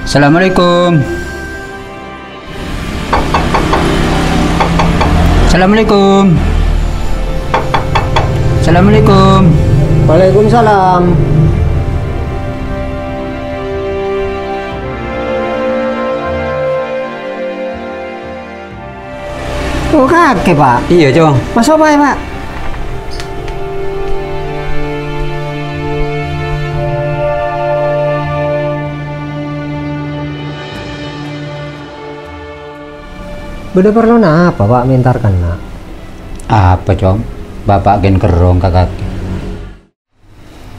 Assalamualaikum. Assalamualaikum. Assalamualaikum. Waalaikumsalam. Oh kakek pak? Iya Cong. Mas apa ya pak? Beda perlu apa pak mintarkan nak? Apa Cong? Bapak gen kerong kakak.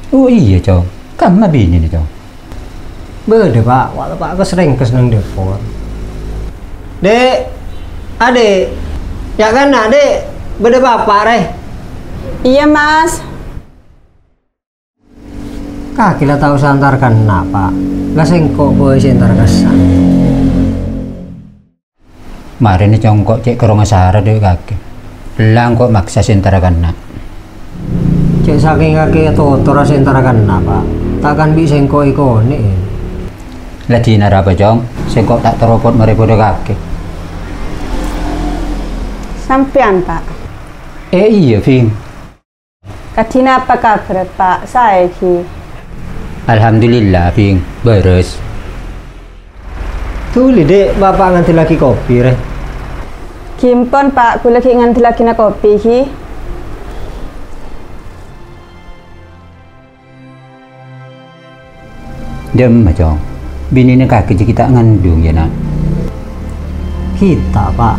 Oh iya Cong. Kamu bini nih Cong. Beda pak, walau pak aku sering keseneng depot. Dek, adik, ya kan nak dek? Beda bapak reh. Iya mas. Kaki lah tahu santarkan nak pak. Gak sengkok boy sentar kesan. Mari nih Cong kok cek kerong asara deh kaki. Belang kok maksa sentarakan nak. Cek saking kaki totor sentarakan nak pak. Takkan bisa sengkok ikoni. Lagi nara apa Cong? Sengkok tak teropot mari pada kaki. Sampean pak. Iya Ving. Katina apa kabar pak? Saya ki. Alhamdulillah Ving. Beres. Tuh dek, bapak nganti lagi kopi reh. Kimpon pak, kula ki nganti lagi na kopi ki. Dem Cong. Bini nih kaki kita ngandung ya nak. Kita pak.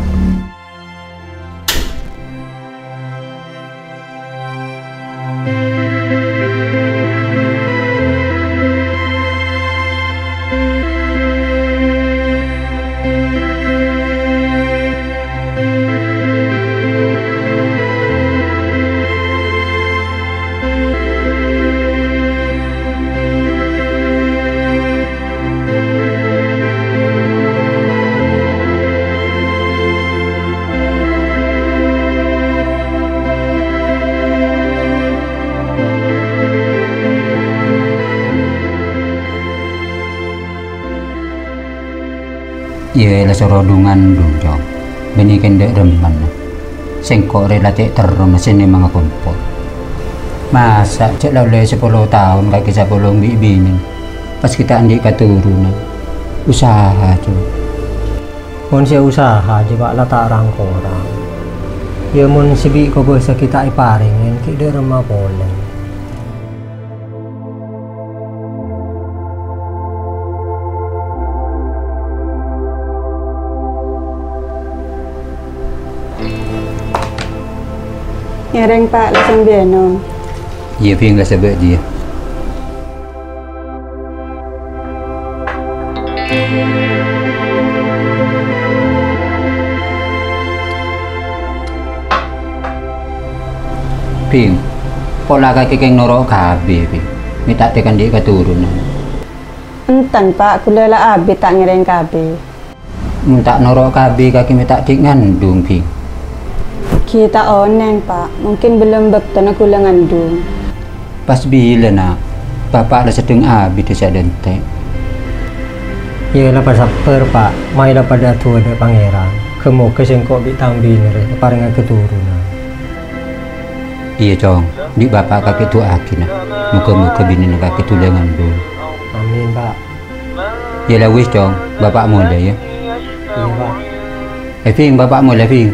Iya lah sorodungan dong Cong. Bini kendek reman. Sengkok relatif terus sini mga kumpul. Masa cek lalu 10 tahun kaki 10 bini. Pas kita andik keturunan. Usaha Cong. Mun siya usaha aja pak lah tak rangkorang. Ya mun sibi ko bisa kita iparingin kita rumah boleh. Ngereng pak, langsung bianom. Iya Ving lah sebab dia. Ving, pola kaki keng norok kabe Ving. Minta tekan dia keturunan. Enten pak, kula lah abi tak ngereng kabe. Minta norok kabe kaki minta dik ngandung Ving. Kita oneng pak, mungkin belum bektono kula ngandung. Pas bila nak, bapak lah sedang abi desa dentek. Ya lah pas saper pak, mai lah pada tua ada pangeran. Kemoga sengkok bitang bini reh, paringan keturunan. Iya Cong, di bapak kaki tu aki nak. Muka-muka bini nak kaki tu lengan dulu. Amin pak. Ya lah wis Cong, bapak mulai ya. Iya pak. Ving, bapak mulai Ving.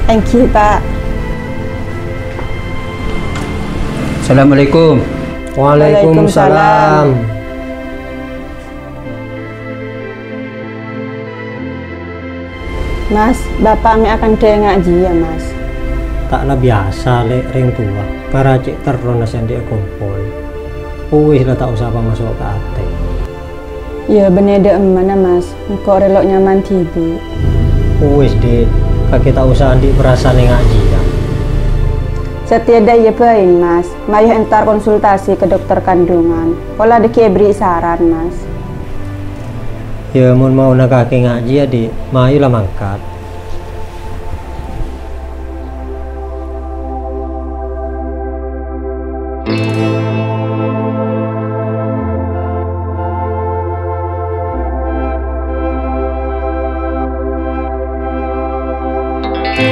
Thank you pak. Assalamualaikum. Waalaikumsalam. Mas, bapak mi akan dia ngaji ya mas. Taklah biasa lek ring tua. Para cek terus nasian dia kumpul. Wis lah tak usah apa masuk ke ate. Ya bener dek mana mas, kok relok nyaman tibi. Wis dek, kaki tak usah andi perasaan ngaji ya. Setiada ya baik mas, mayu entar konsultasi ke dokter kandungan. Pola deki beri saran mas. Ya mun mau nak kaki ngaji ya di, mayu lah mangkat. Jadi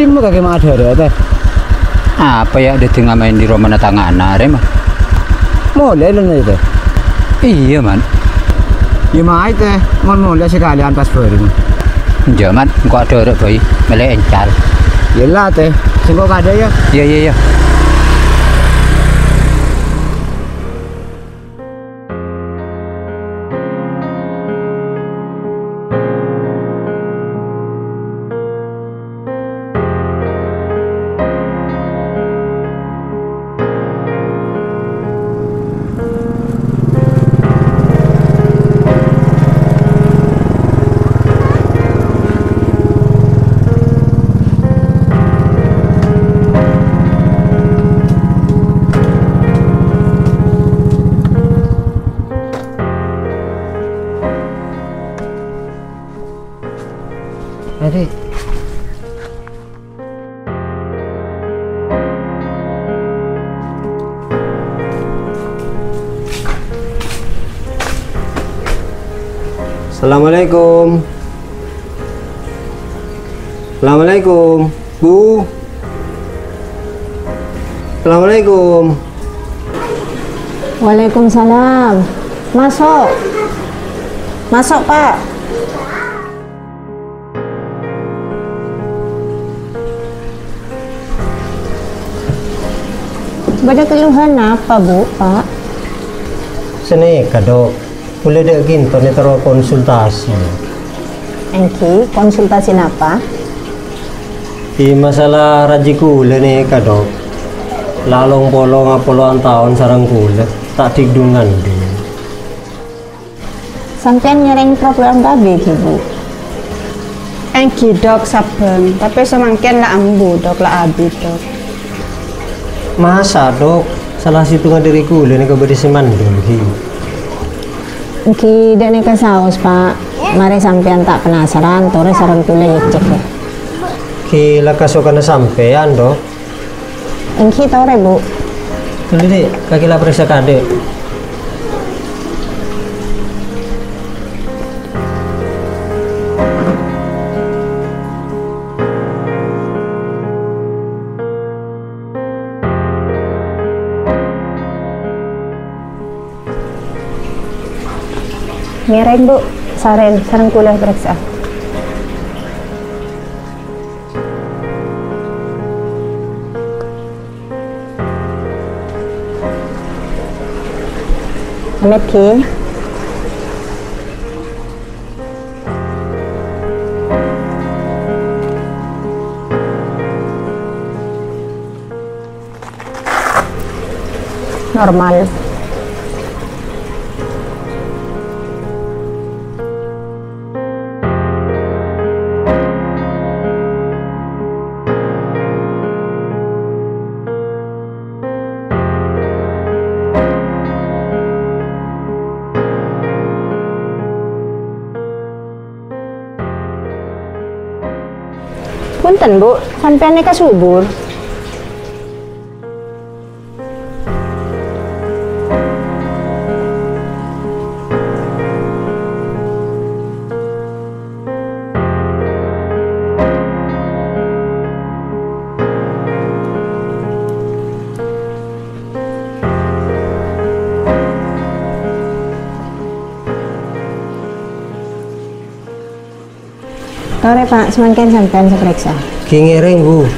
mau kagak mau ada teh. Apa ya ada tengah main di rumah tangan are mah. Mulai lu nih teh. Iya man. Ya mah teh, mau mulai sekalian pas baru. Jaman kok ada orang bayi melek encal. Yelah teh, singkok ada ya. Iya iya iya. Adik. Assalamualaikum. Assalamualaikum, Bu. Assalamualaikum. Waalaikumsalam. Masuk. Masuk, Pak. Ada keluhan apa, Bu, Pak? Sini, Dok. Boleh dek ginto nih terus konsultasi. Engki, konsultasi apa? Di masalah raji kule nih, Dok. Lalong polong puluhan tahun sarang kule tak tidungan dia. Sampean nyereng problem babi, Bu. Engki dok saben, tapi semangkin lah ambu dok lah abi dok. Masa Dok? Salah situ ngadiri kule nih keberi semandung ki. Engki dek nika saus, Pak. Mari sampean tak penasaran, tore sarang kule yuk cek ya. Ki lakasokan sampean Dok. Engki tore, Bu. Dulu dek, kaki lah periksa kade. Ngereng, Bu. Sarang kule periksa. Amit ki. Normal. Punten, Bu, sampean nika subur. Tore, Pak, semangkin sampean seperiksa. Ki ngereng, Bu.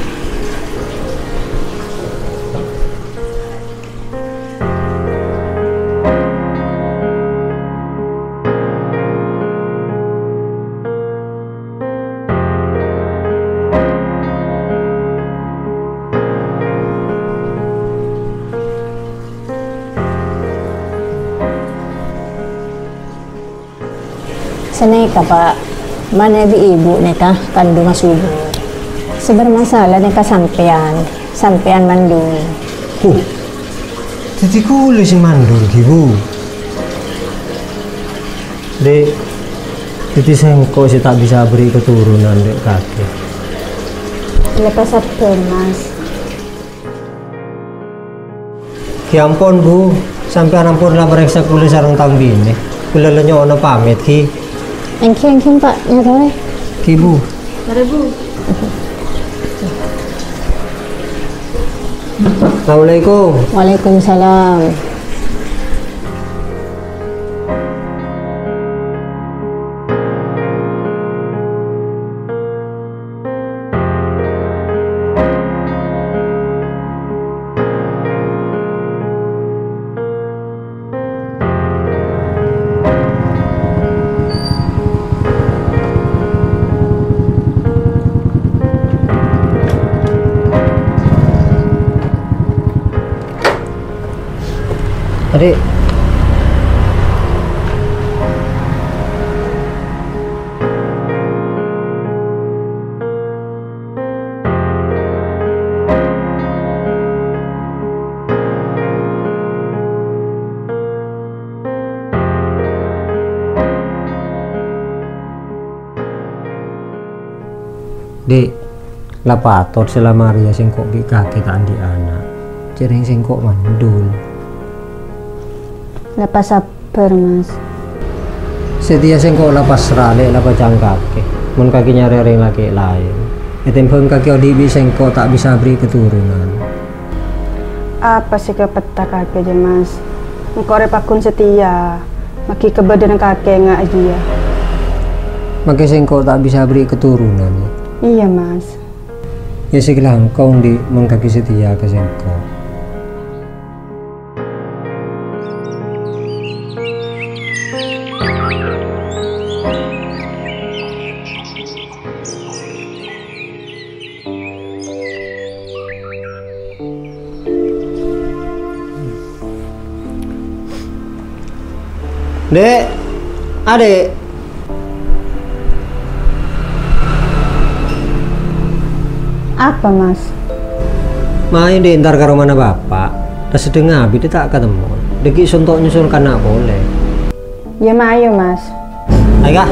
Seneka, Pak. Mana di ibu neka kandungan subur. Sebermasalah neka sampean mandung. Jadi kule si mandul ki, Bu. Dek, jadi sengko si tak bisa beri keturunan dek kakek. Lepas sabar mas. Ya ampun Bu, sampai ampun lah periksa kulit sarung tambi ini. Kula lenyo pamit ki. Engki Pak, nyatane. Ki Bu. Mari Bu. Assalamualaikum. Waalaikumsalam. Adik. Dek, lah patot selama Maria sing kok bi kaki tak andi anak. Cereng sing kok mandul. Lepas sabar mas. Setia sing kok lapas serale lapas jangkake. Mun kaki nyari ring laki lain. Etempeng kaki odibi sing kok tak bisa beri keturunan. Apa sih kepetak kakek aja mas? Engkau repakun setia. Maki kebadan kakek nggak aja. Maka sing kok tak bisa beri keturunan. Iya mas. Ya segala engkau di mengkaki setia ke sengko. Dek, adek. Apa mas? Main deh ntar ke rumah bapak. Dah sedeng abi dia tak ketemu. Deki suntuk nyusul kan nak boleh. Ya mayo mas. Ayo kah?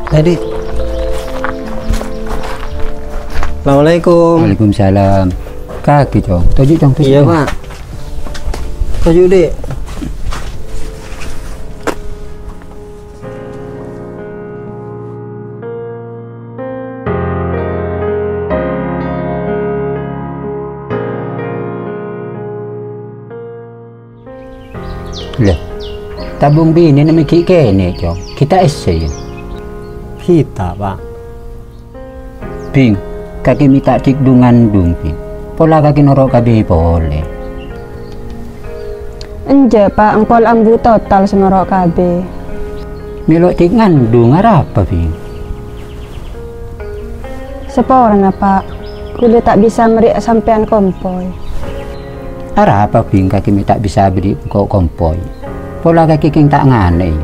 Tadi. Assalamualaikum. Waalaikumsalam. Kaki Cong, tujuh Cong. Iya Pak. Tujuh dek. Lah, tabung bini nama kene Cong. Kita ese ya. Kita Pak. Ping, kaki minta tik dungan dung ping. Pola kaki norok kabe boleh. Enje pak, engkol ambu total senorok KB. Melok tik ngandung apa ping? Seporana pak, kulit tak bisa meriak sampean kompoi. Apa ping kaki minta bisa beri kok kompoi. Pola kaki king tak ngane.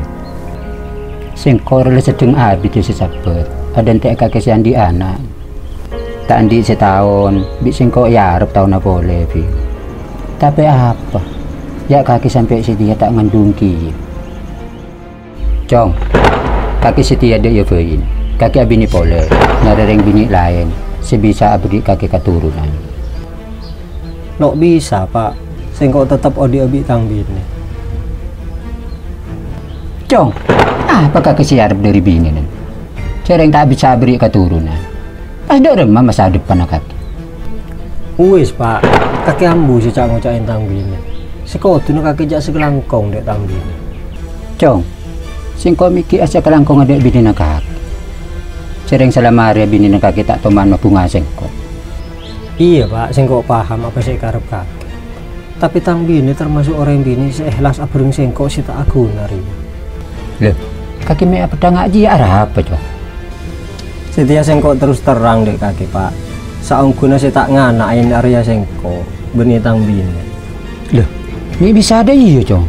Sengkor le sedeng abi tu sesabet. Ada entek kaki si andi anak. Tak andi setahun, bi sengkok ya arep tahun apa boleh ping. Tapi apa? Ya kaki sampai setia tak ngandungki. Cong, kaki setia dia ya bein. Kaki abini boleh. Nyareng bini lain. Sebisa abdi kaki keturunan. Nok bisa Pak. Sengkok tetap odi-obi tang bini. Cong, apa kaki si arep dari bini nih? Cereng tak bisa beri keturunan. Pas dok remah masa depan kaki. Wis Pak. Kaki ambu sih cak ngocakin tang bini. Sekotu nu kaki jak segelangkong dek tang bini. Cong, singko miki asa kelangkong ada bini nak kaki. Cereng selama hari bini nak kaki tak toman bunga singko. Iya Pak, sengkok paham apa sih karep kaki. Tapi tang bini termasuk orang bini seikhlas abring sengkok si tak aku nari. Loh, kaki me apa ngaji arah apa coba? Setia sengkok terus terang dek kaki pak. Saungguna si tak nganain area sengkok beni tang bini. Loh, ini bisa ada iya coba?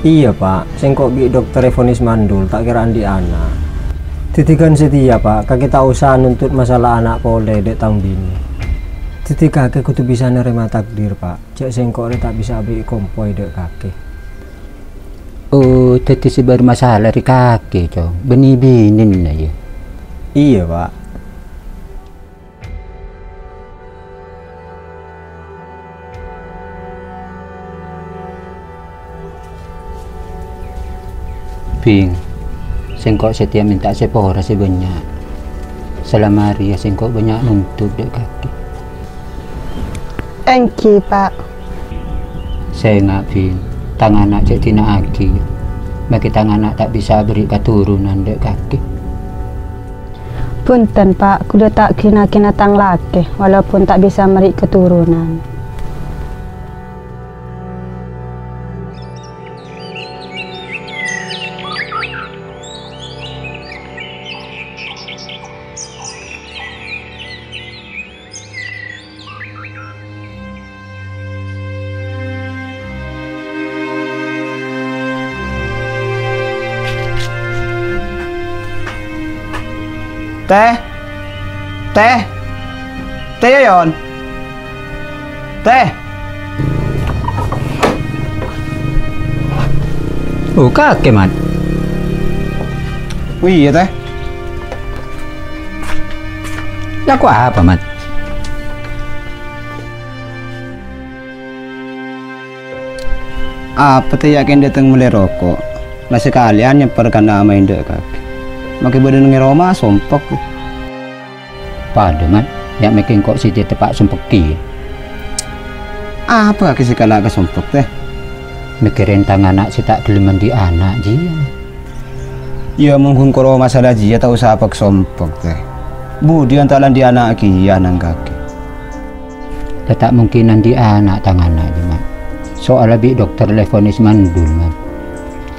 Iya pak, sengkok bi dokter Evonis mandul tak kira andi anak. Titikan setia pak, kaki tak usah nuntut masalah anak pole dek tang bini. Titi kakek kudu bisa nerima takdir pak. Cek sengkok tak bisa ambil kompoi dek kakek. Oh, tadi sebar masalah di kakek coba. Beni binin aja. Iya pak. Ping, sengkok setia minta sepora sebanyak. Selama hari ya sengkok banyak nuntut dek kakek. Engki pak. Saya nggak Ping, tangan anak cek tina aki. Bagi tangan anak tak bisa beri keturunan dek kakek. Punten pak, kuda tak kina tang laki, walaupun tak bisa meri keturunan. Teh Yon, teh. Oh kakek mat. Wih ya teh. Laku apa mat? Apa teh yakin datang mulai rokok? Lah sekalian nyeperkan nama indek kakek. Makai badan ngeroma sompok. Pada mat, yang makin kok si dia tepak sumpeki. Apa kaki sekala ke sompok teh? Mikirin tangan anak si tak geleman di anak dia. Ya mungkin kalau masalah dia tahu siapa ke sompok teh. Budi antalan di anak kia nang kaki. Tak mungkinan di anak tangan aja mat. Soal lebih dokter Evonis mandul mat.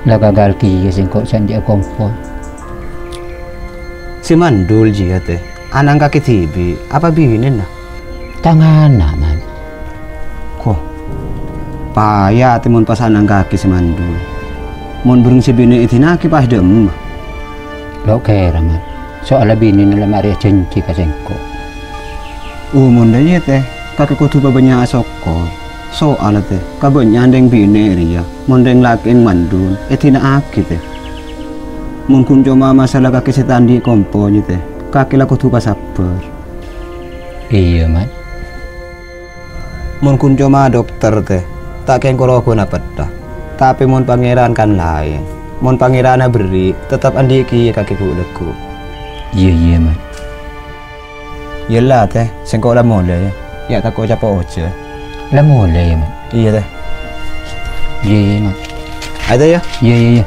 Lah gagal kia singkok sandia kompor. Si mandul dia teh. Anang kaki tibi, apa binin nah? Tangan man. Kok payah timun pas anang kaki si mandul. Mun burung si bini itinaki pas dem. Lo kira man. Soalnya bini dalam area cenci kasengko. Mun daya teh, kaki kutu babanya asoko. Soalnya teh, kabanya andeng bini ria, mondeng laking mandul, itinaki teh. Mun kun cuma masalah kaki setandi kompo teh. Kaki laku tuh sabar. Iya mat. Mun kun cuma dokter teh, tak keng kalau aku napat dah. Tapi mun pangeran kan lain. Mun pangeran beri, tetap andi ki kaki ku leku. Iya mat. Yelah teh, sengkok lah mulai. Ya tak kau capo aja. Lah mulai mat. Iya teh. Iya mat. Ada ya? Iya.